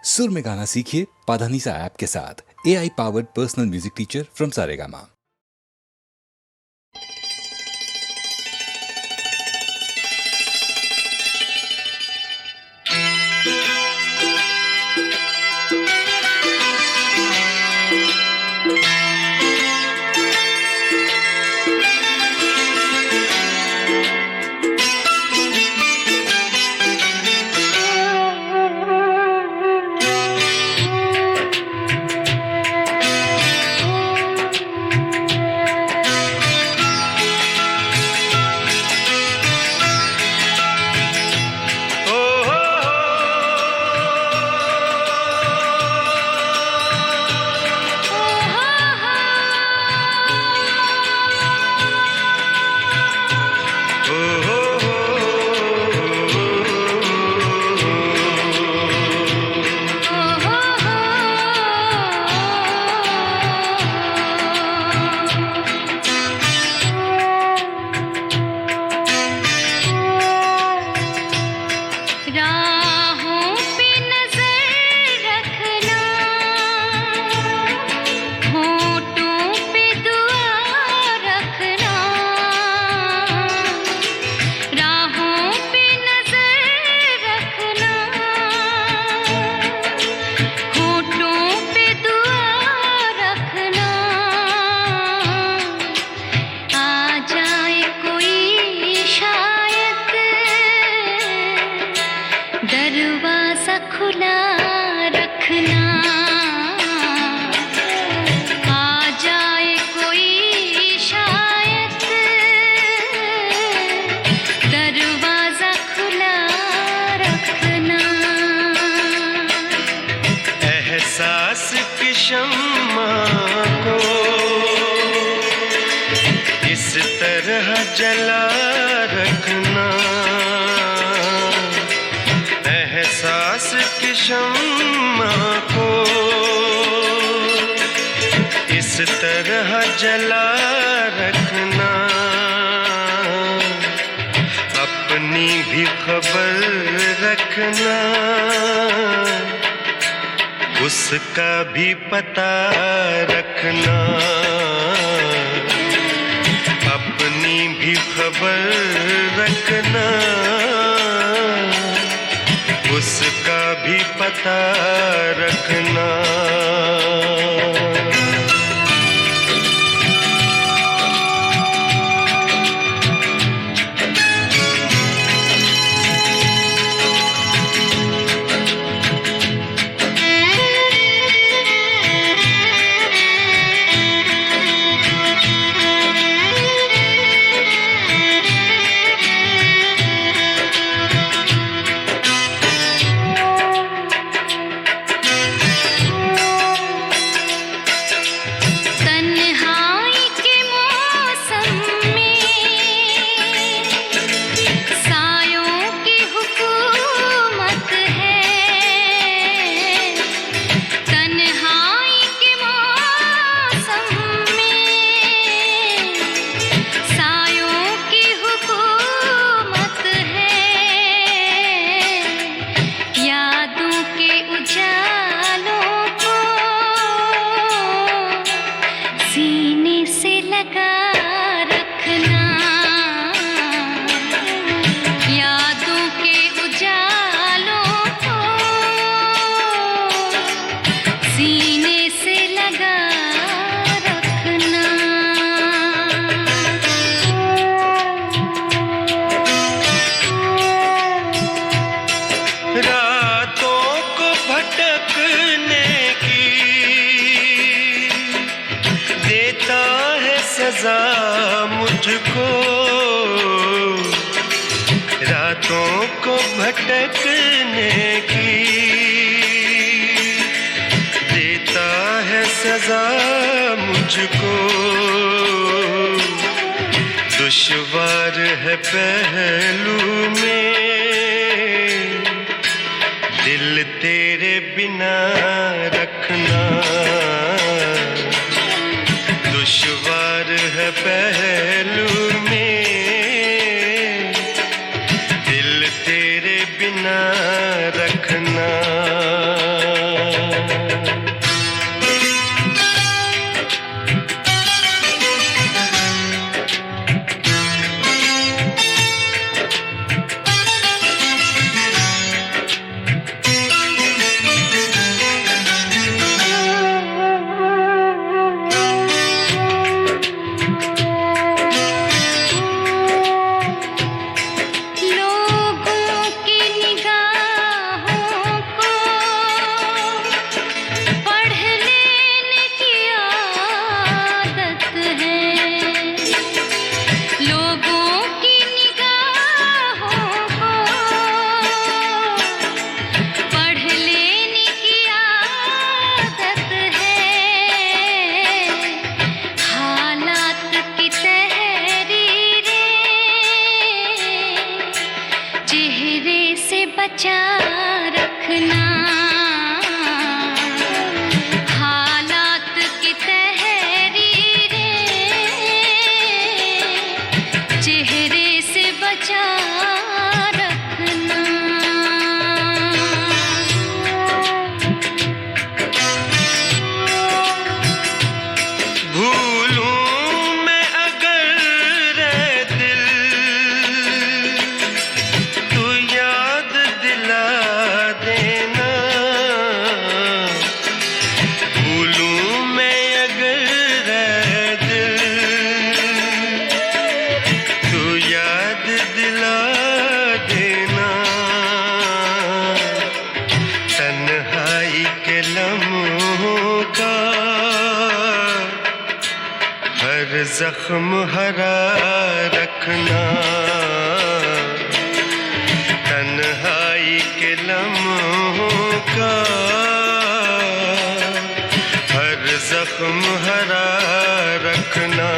सुर में गाना सीखिए पाधानीसा ऐप के साथ। AI powered personal music teacher from Saregama. दरवाजा खुला रखना, आ जाए कोई शायद, दरवाजा खुला रखना। एहसास की शम्मा को इस तरह जला रखना, एहसास की शम्मा को इस तरह जला रखना, अपनी भी खबर रखना, उसका भी पता रखना, अपनी भी खबर रखना, उसका भी पता रखना। सजा मुझको रातों को भटकने की, देता है सजा मुझको, दुश्वार है पहलू में दिल तेरे बिना रखना, दुश्वार है पहलू में दिल तेरे बिना रखना। के लम्हों का हर जख्म हरा रखना, तन्हाई के लम्हों का हर जख्म हरा रखना।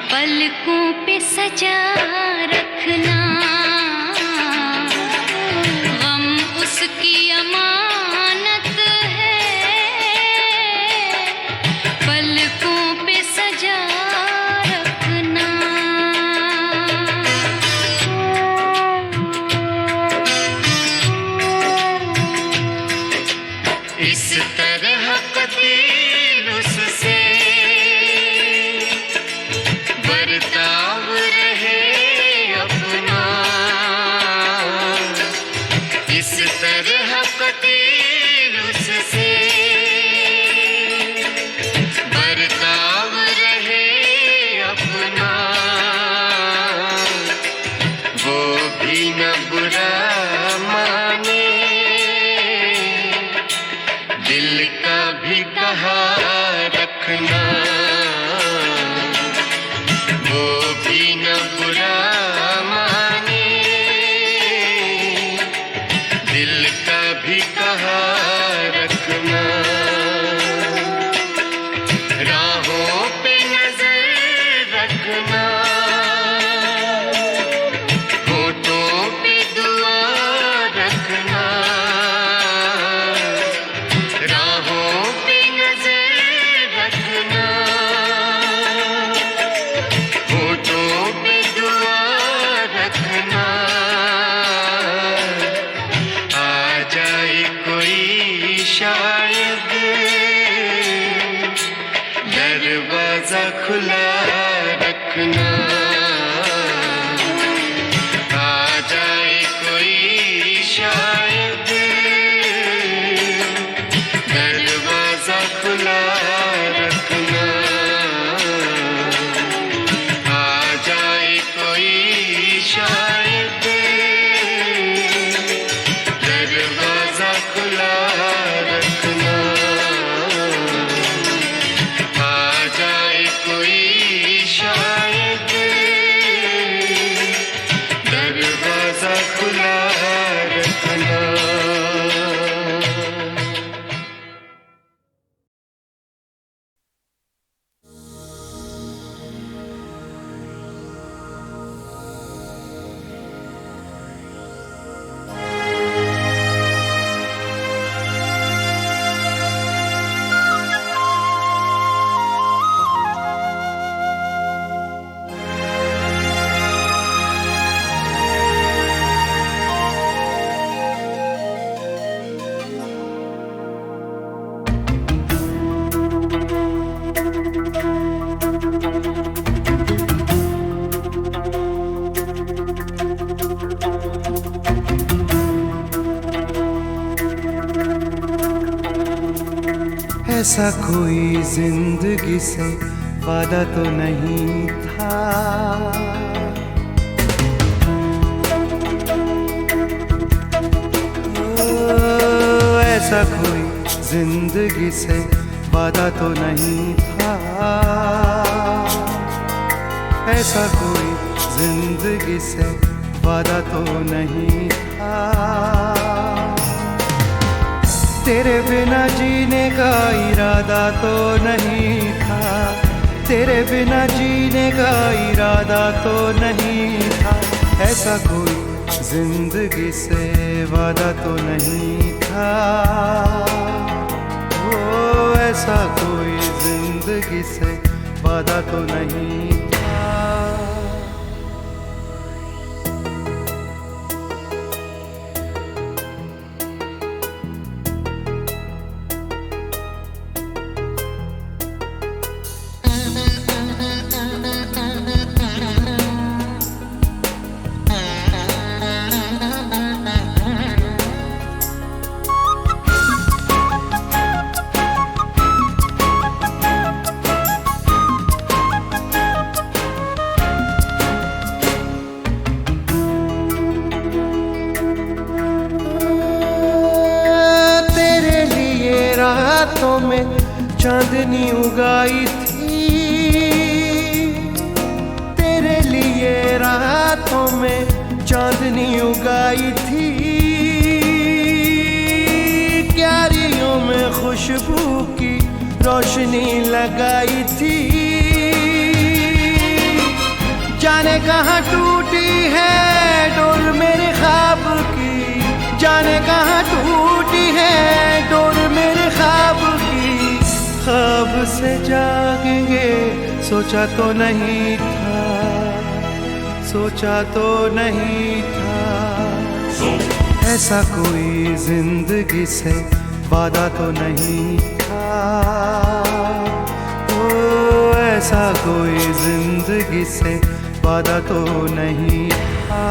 पलकों पे सजा रखना, गम उसकी अमानत है, पलकों पे सजा रखना। इस तरह कतील उससे बर्ताव रहे अपना, इस तरह कतील उससे बर्ताव रहे अपना, वो भी न बुरा माने, दिल का भी कहा रखना, वो भी न बुरा माने, दिल का भी कहा रखना। राहों पे नजर रखना, होठों पे दुआ रखना, राहों पे नजर रखना, होठों पे दुआ रखना। आ जाए कोई शायद दरवाजा खुला रखना, आ जाए कोई शायद दरवाजा खुला रखना, आ जाए कोई शायद दरवाजा खुला रखना, आ जाए कोई शायद दरवाजा खुला रखना। ऐसा कोई जिंदगी से वादा तो नहीं था, ऐसा कोई जिंदगी से वादा तो नहीं था, ऐसा कोई जिंदगी से वादा तो नहीं था। तेरे बिना जीने का इरादा तो नहीं था, तेरे बिना जीने का इरादा तो नहीं था। ऐसा कोई जिंदगी से वादा तो नहीं था, ओ ऐसा कोई जिंदगी से वादा तो नहीं था। रातों में चांदनी उगाई थी, तेरे लिए रातों में चांदनी उगाई थी। क्यारियों में खुशबू की रोशनी लगाई थी। जाने कहाँ टूटी है डोर मेरे ख्वाब की, जाने कहाँ टूटी है डोर मेरे ख्वाब की। ख्वाब से जागेंगे सोचा तो नहीं था, सोचा तो नहीं था। ऐसा कोई जिंदगी से वादा तो नहीं था, ओ ऐसा कोई जिंदगी से वादा तो नहीं था।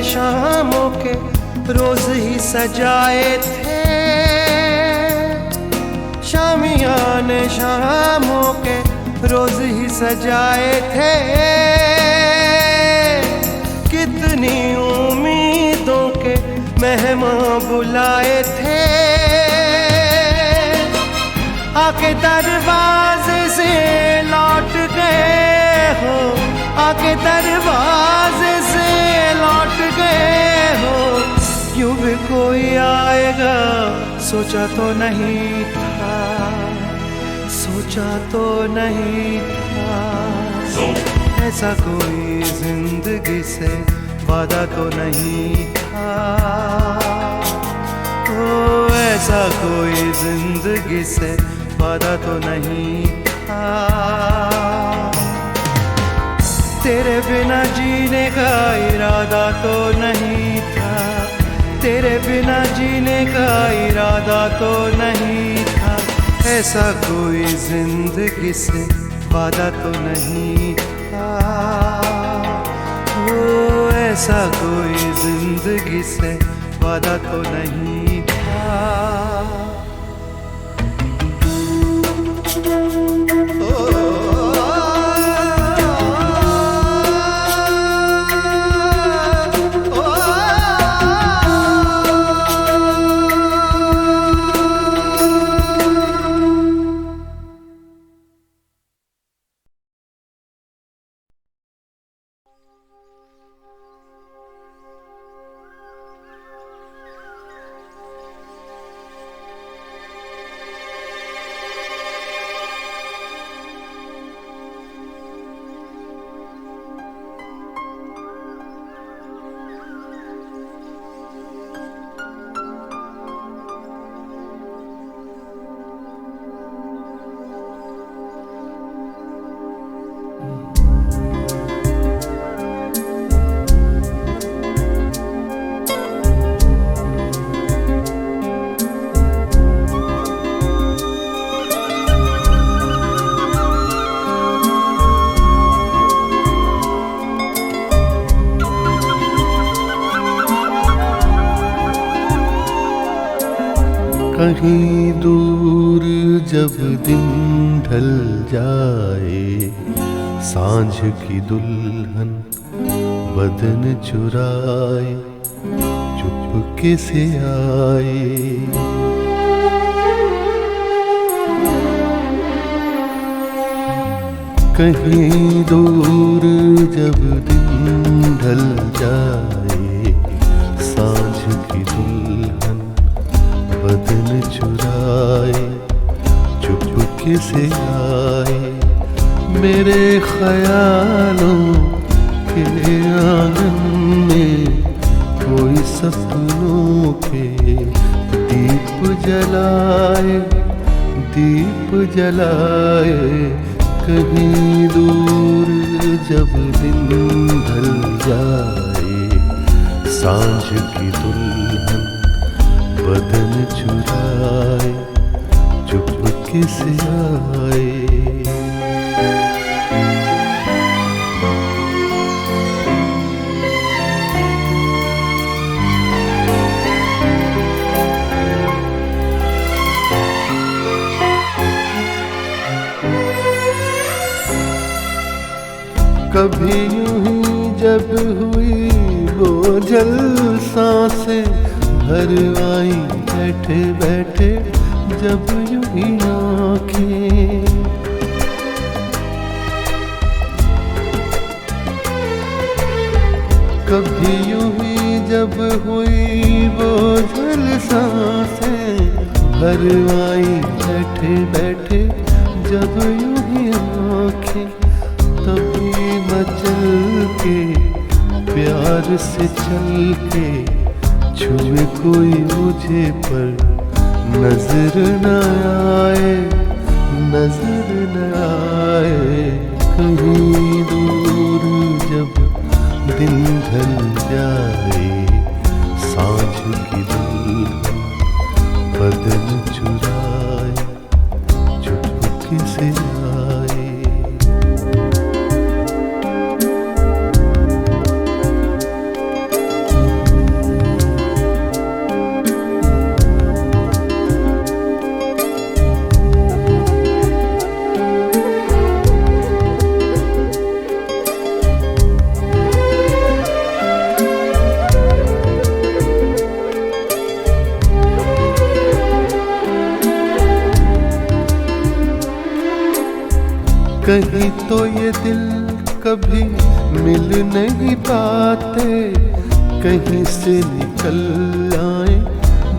शामों के रोज ही सजाए थे, शामियाने शामों के रोज ही सजाए थे। कितनी उम्मीदों के मेहमान बुलाए थे, आके दरवाजे से लौट गए हो, आके दरवाजे से लौट गए हो। यूं भी कोई आएगा सोचा तो नहीं था, सोचा तो नहीं था। ऐसा कोई जिंदगी से वादा तो नहीं था, ओ ऐसा कोई जिंदगी से वादा तो नहीं था। तेरे बिना जीने का इरादा तो नहीं था, तेरे बिना जीने का इरादा तो नहीं था। ऐसा कोई जिंदगी से वादा तो नहीं था, ओ ऐसा कोई जिंदगी से वादा तो नहीं था। कहीं दूर जब दिन ढल जाए, सांझ की दुल्हन बदन चुराए चुपके से आए। कहीं दूर जब दिन ढल जाए, सांझ की दुल्हन बदन चुराए चुपके से आए। मेरे ख्यालों के आंगन में कोई सपनों के दीप जलाए, दीप जलाए। कहीं दूर जब दिन ढल जाए, सांझ की दुल्हन बदन चुराए चुपके से आए। कभी यूं ही जब हुई बोझल सांसें भर आई बैठे बैठे जब यूं ही आँखें। कभी यूं ही जब हुई बोझल सांसें भर आई बैठे बैठे जब यूं ही आँखें। तभी मचल के प्यार से चल के छुए कोई मुझे पर नजर न आए, नजर न आए। कहीं दूर जब दिन ढल जाए, सांझ की दुल्हन बदन चुराए चुपके से आए। कहीं तो ये दिल कभी मिल नहीं पाते, कहीं से निकल आए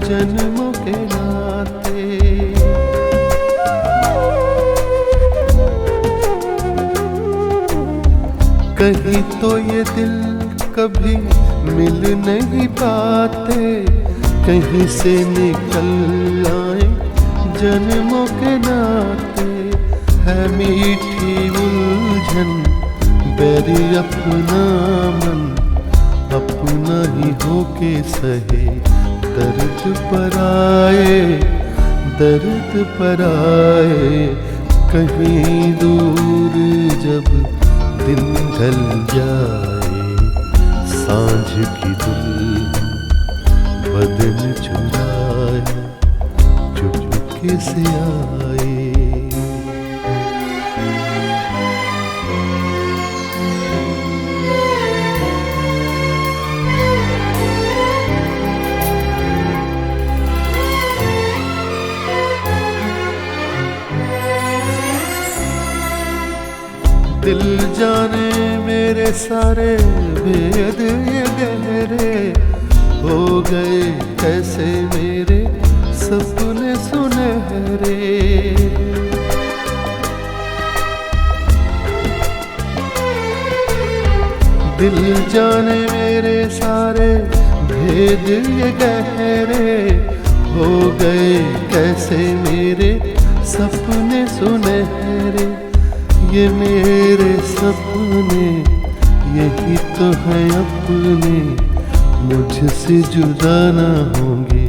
जन्मों के नाते। कहीं तो ये दिल कभी मिल नहीं पाते, कहीं से निकल आए जन्मों के नाते। है मीठी उलझन बैरी अपना मन, अपना ही होके सहे दर्द पर आए, दर्द पर आए। कहीं दूर जब दिन ढल जाए, सांझ की दुल्हन बदन चुराए चुपके से आए। दिल जाने मेरे सारे भेद ये गहरे हो गए कैसे मेरे सपने सुनहरे। दिल जाने मेरे सारे भेद ये गहरे हो गए कैसे मेरे सपने सुनहरे। ये मेरे सपने यही तो है अपने, मुझसे जुदा ना होंगे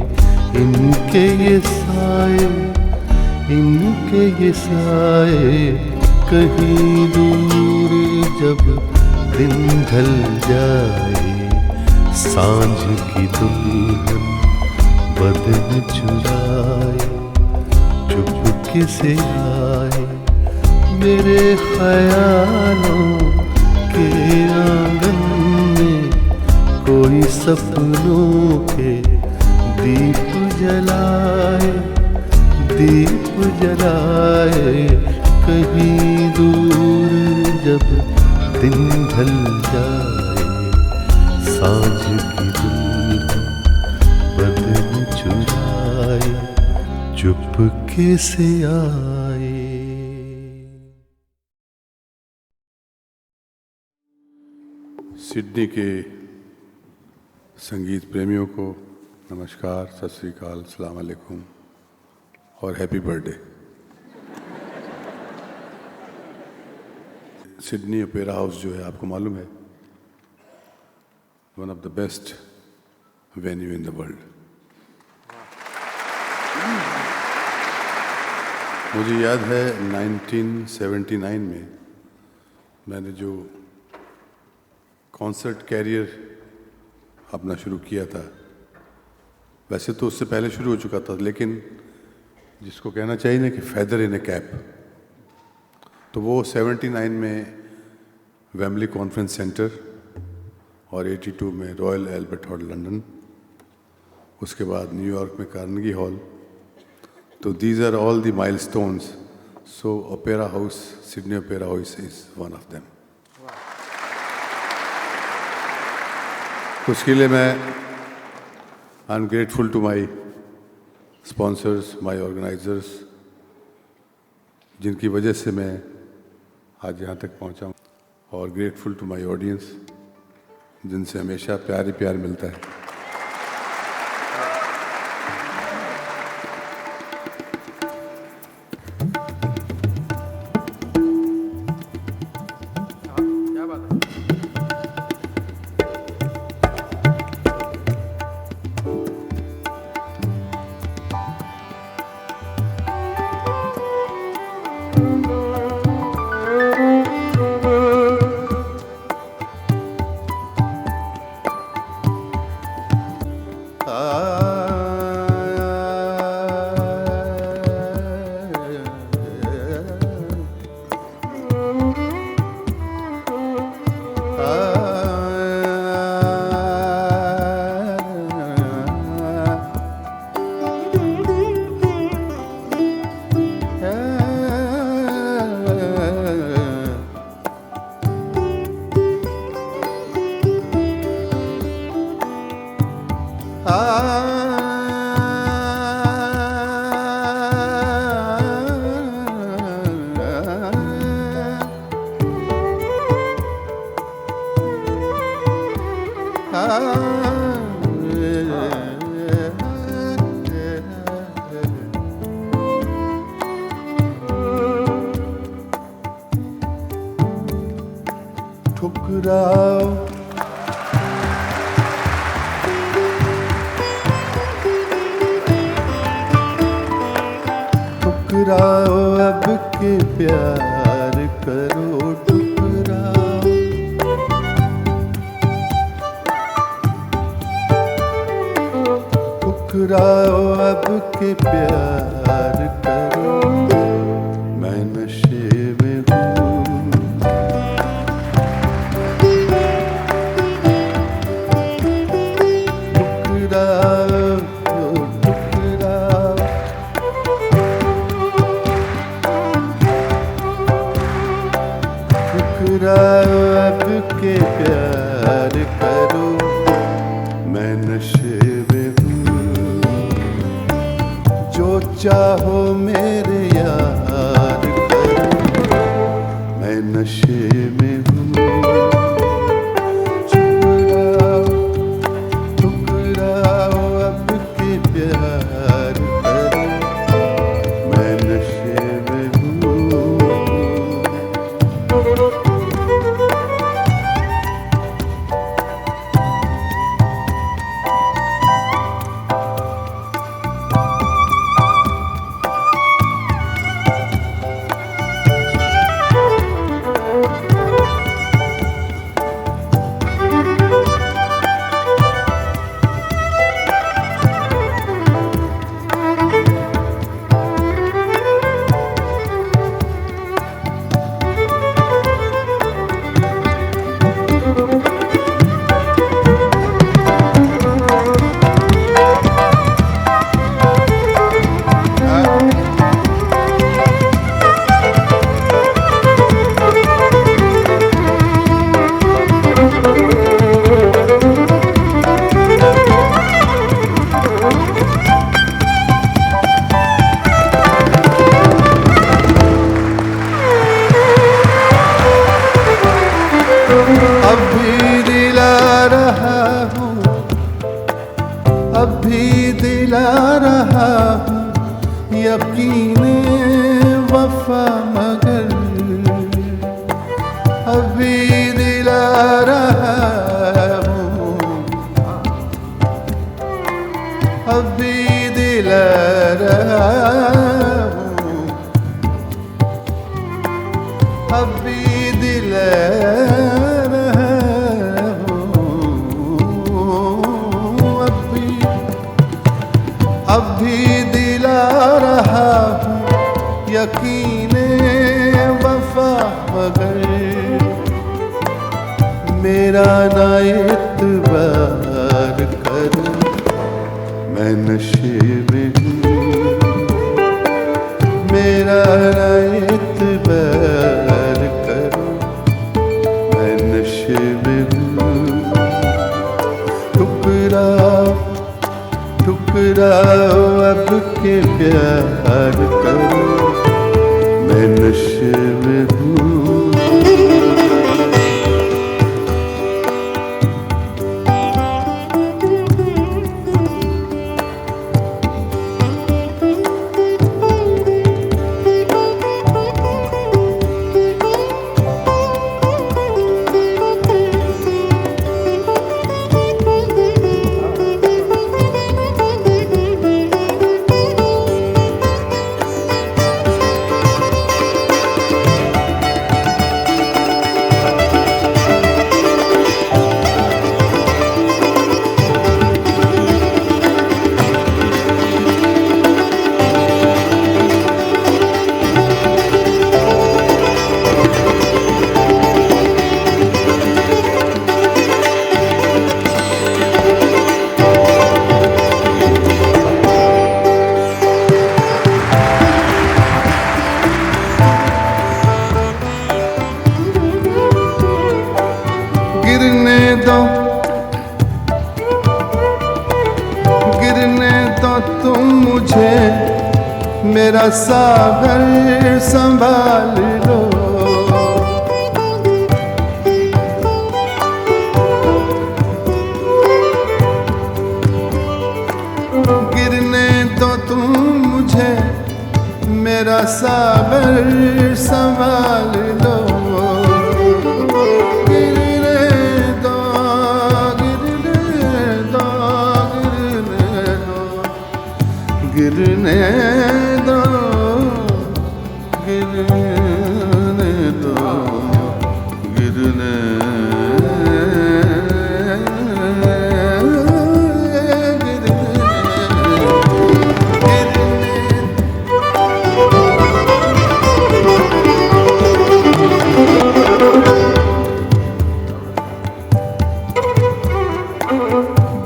इनके ये साए, इनके ये साए। कहीं दूर जब दिन ढल जाए, सांझ की दुल्हन बदन चुराए चुपके से आए मेरे ख्यालों के आंगन में कोई सपनों के दीप जलाए कहीं दूर जब दिन ढल जाए सांझ की दुल्हन बदन चुराए चुपके से आए। सिडनी के संगीत प्रेमियों को नमस्कार, सत श्री अकाल, अस्सलाम वालेकुम और happy birthday. Sydney Opera house जो है आपको मालूम है one of the best venue in the world. मुझे याद है 1979 में मैंने जो कॉन्सर्ट कैरियर अपना शुरू किया था, वैसे तो उससे पहले शुरू हो चुका था, लेकिन जिसको कहना चाहिए ना कि फेदर इन ए कैप, तो वो 79 में वेम्बली कॉन्फ्रेंस सेंटर और 82 में रॉयल एल्बर्ट हॉल लंदन, उसके बाद न्यूयॉर्क में कार्नेगी हॉल। तो these are all the milestones, so Opera House, Sydney Opera House is one of them. उसके लिए मैं I am grateful to my sponsors, my organisers, जिनकी वजह से मैं आज यहाँ तक पहुँचा हूँ, और ग्रेटफुल टू माई ऑडियंस जिनसे हमेशा प्यार ही प्यार मिलता है। ठुकराओ ठुकराओ अब के प्यार करो, ठुकराओ ठुकराओ अब के प्यार करो। मैं नशे में हूँ, ठुकराओ अब के प्यार करो। मैं नशे में हूँ, जो चाहो मेरे यार करो। मैं नशे में हूँ, ठुकराओ अब के प्यार करो। मैं नशे में हूँ। अभी दिला रहा हूँ, अभी दिला रहा हूँ, अभी दिला रहा हूँ, अभी दिला रहा हूँ यकीने वफा, मगर मेरा ना एतबार करो, मैं नशे में हूँ, मेरा ना एतबार करो, मैं नशे में हूँ। ठुकराओ ठुकराओ अब के प्यार करो, मैं नशे में हूँ। गिरने दो तुम मुझे, मेरा सागर संभाल लो। गिरने दो तुम मुझे, मेरा सागर संभाल लो। गिरने दो, गिरने दो, गिरने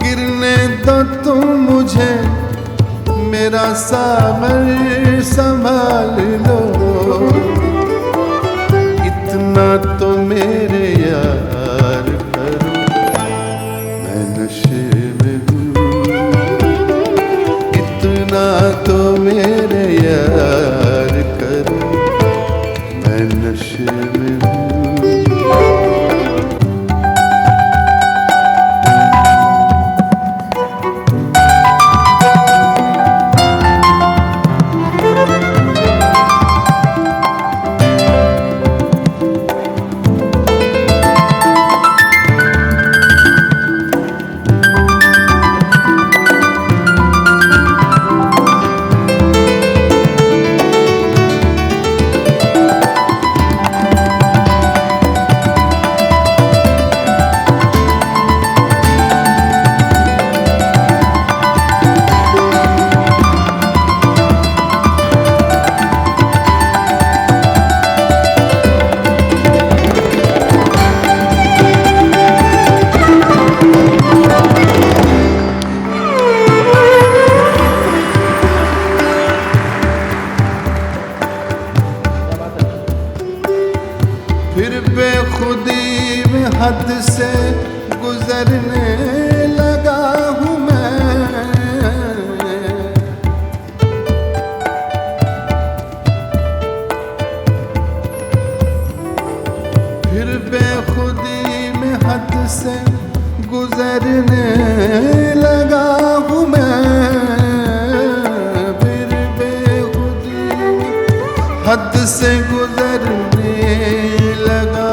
गिरने दो तुम मुझे, मेरा सागर संभाल लो। इतना तो मेरे यार करो, मैं नशे में हूँ। इतना तो मेरे यार करो, मैं नशे में हूँ। फिर बेखुदी में हद से गुजरने लगा हूँ मैं। फिर बेखुदी में हद से गुजरने लगा हूँ मैं। फिर बेखुदी में हद से गुजरने लगा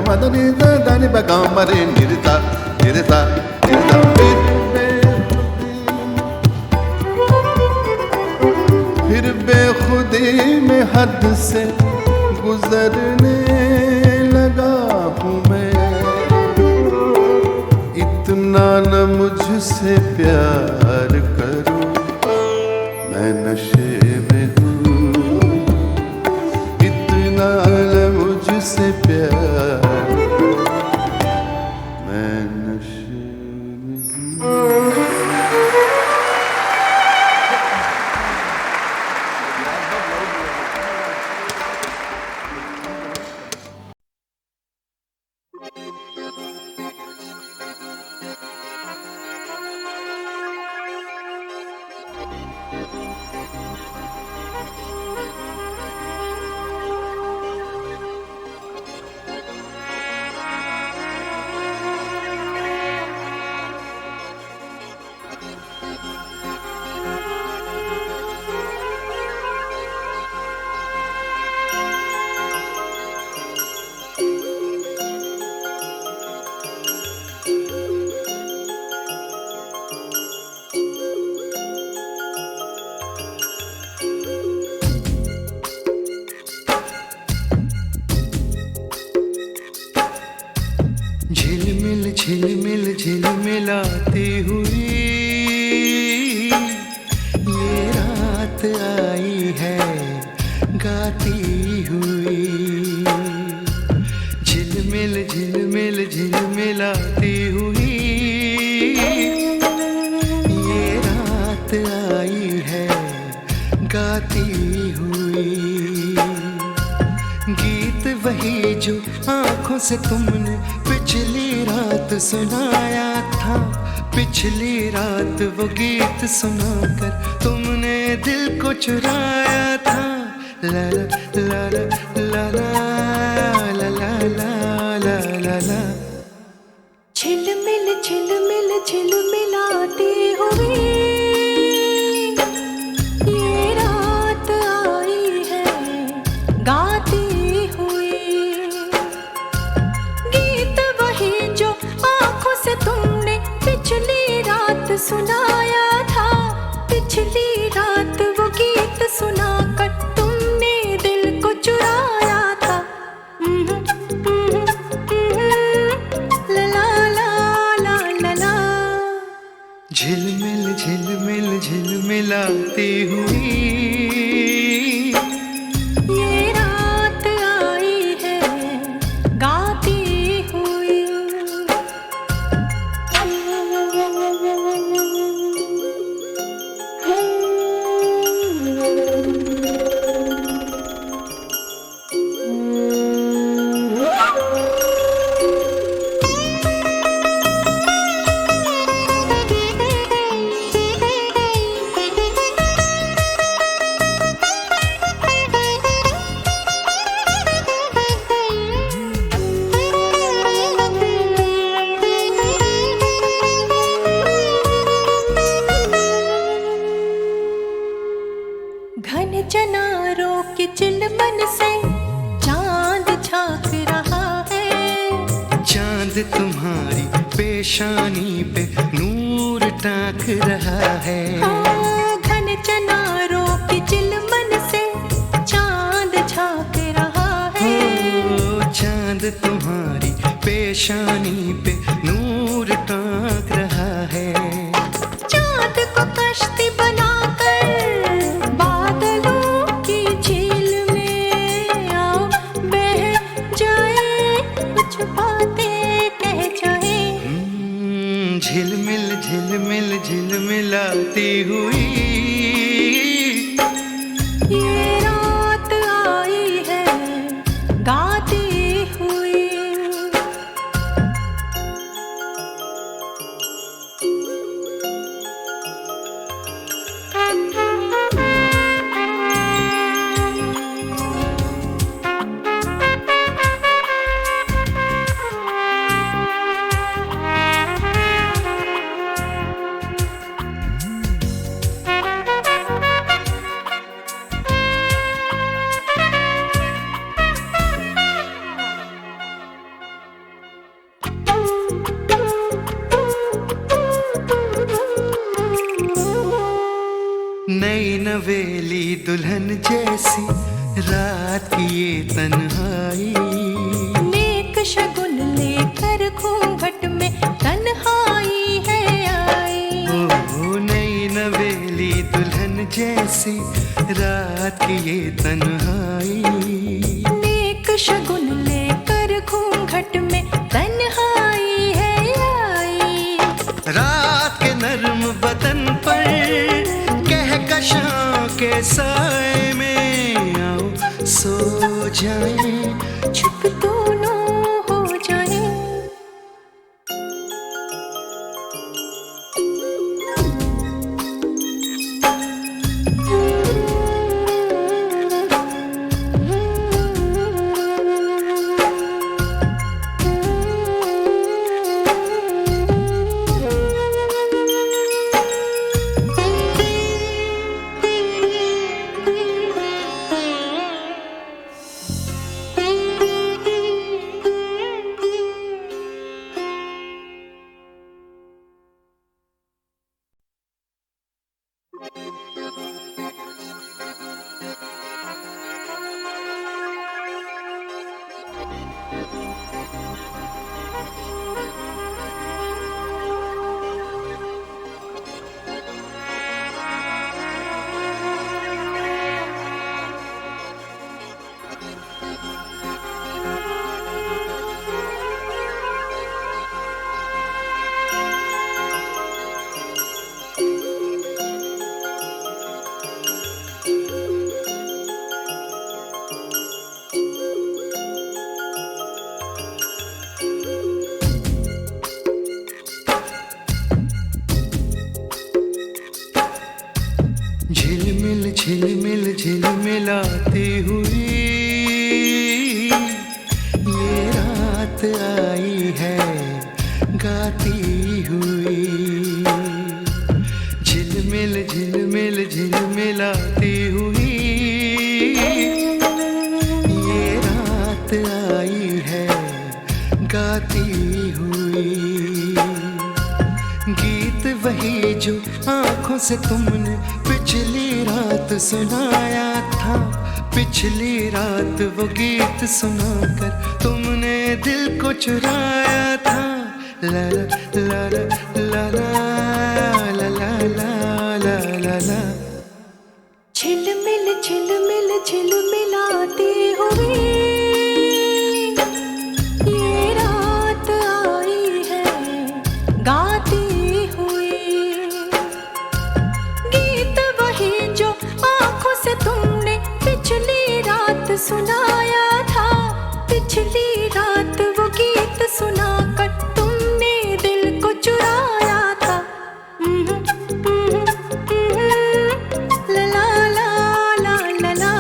मदनी दानी बगा मरे निरता निरता निरता फिर बेखुदी में हद से गुजरने लगा हूँ मैं, इतना न मुझसे प्यार करो, मैं नशे में हूँ, इतना न मुझसे प्यार करो, मैं नशे में हूँ। झिलमिल झिलमिल झिलमिलाती हुई ये रात आई है गाती हुई, झिलमिल झिलमिल झिलमिलाती हुई ये रात आई है गाती हुई, गीत वही जो आंखों से तुमने पिछली रात सुनाया था, पिछली रात वो गीत सुनाकर तुमने दिल को चुराया था। ला ला ला ला ला ला ला ला ला ला ला। झिलमिल झिलमिल झिलमिलाती हुई ये रात आई है गाती हुई, गीत वही जो आंखों से तुमने पिछली रात सुनाया था, पिछली रात वो गीत सुनाकर तुमने दिल को चुराया था। ला ला ला ला ला ला। झिलमिल झिलमिल झिलमिलाती हुई ये रात आई है गाती हुई। घन चनारों की चिलमन से चांद झांक रहा है, चांद तुम्हारी पेशानी पे नूर टाक रहा है। हाँ, घन चनारों की चिलमन से चांद झांक रहा है। ओ, चांद तुम्हारी पेशानी पे नूर टाक रहा है। चांद को कश्ती बनाकर बादलों की झील में आओ बह जाए, कुछ बातें कह जाए। झिलमिल झिलमिल झिलमिलाती हुई ये रात आई है गाती हुई। दुल्हन जैसी रात की ये तन्हाई। नेक शगुन लेकर घूंघट में तन्हाई है आई। ओ नई नवेली दुल्हन जैसी रात की ये तन्हाई। नेक शगुन लेकर घूंघट में तन्हाई है आई। रात के नर्म बदन पर कहकशां के साए में आओ सो जाएं, चुप दोनों हो जाए। झिलमिल झिलमिल झिलमिलाती हुई ये रात आई है गाती हुई। झिलमिल झिलमिल झिलमिलाती हुई ये रात आई है गाती हुई। गीत वही जो आंखों से तुमने पिछली रात सुनाया था। पिछली रात वो गीत सुनाकर तुमने दिल को चुराया था। ला ला ला ला ला ला ला ला ला ला ला। झिलमिल झिलमिल झिलमिलाती हुई ये रात आई है गाती हुई। गीत वही जो आंखों से तुमने पिछली रात सुनाया था। पिछली रात वो गीत सुनाकर तुमने दिल को चुराया था। ला ला ला ला ला ला।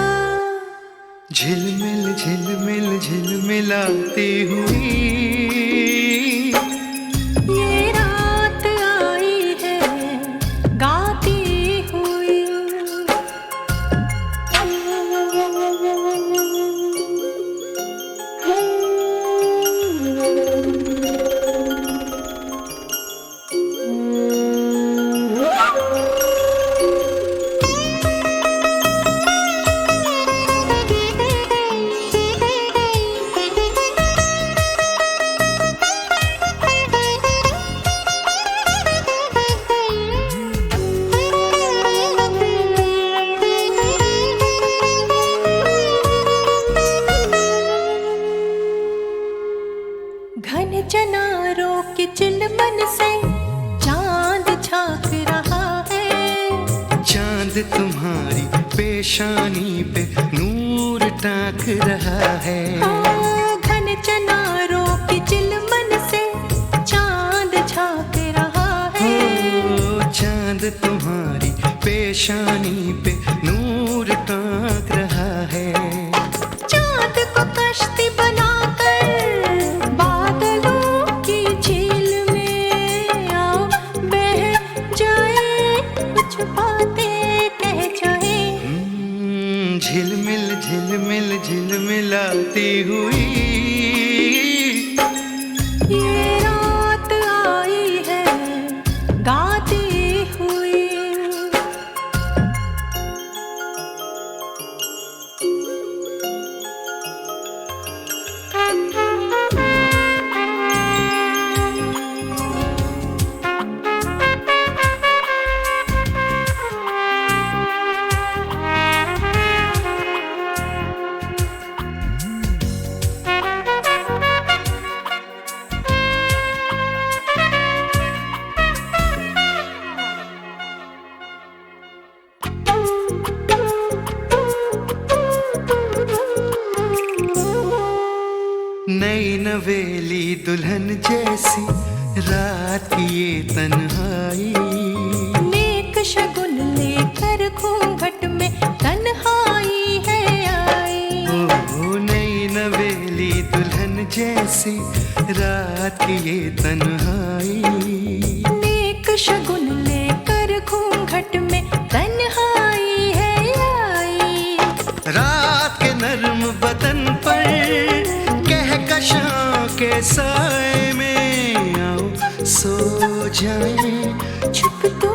झिलमिल झिलमिल झिलमिलाती हुई ये रात आई है गाती हुई। घन चनारों के चिलमन से चांद झांक रहा है। चांद तुम्हारी पेशानी पे नूर टाक रहा है। घन चनारों के चिलमन से चांद झांक रहा है। चांद तुम्हारी पेशानी पे नूर टाक रहा है। चांद को कश्ती बनाकर बादलों की झील में आओ बह जाए कुछ बातें कह जाए। झिलमिल झिलमिल झिलमिलाती हुई ये रात आई है गाती हुई। नवेली दुल्हन जैसी रात की ये तन्हाई, नेक शगुन लेकर घूंघट में तन्हाई है आई। ओ नई नवेली दुल्हन जैसी रात की ये तन्हाई, नेक शगुन लेकर घूंघट में तन्हाई है आई। रात के नर्म बदन पर कहकशां के साए में आओ सो जाए, चुप तो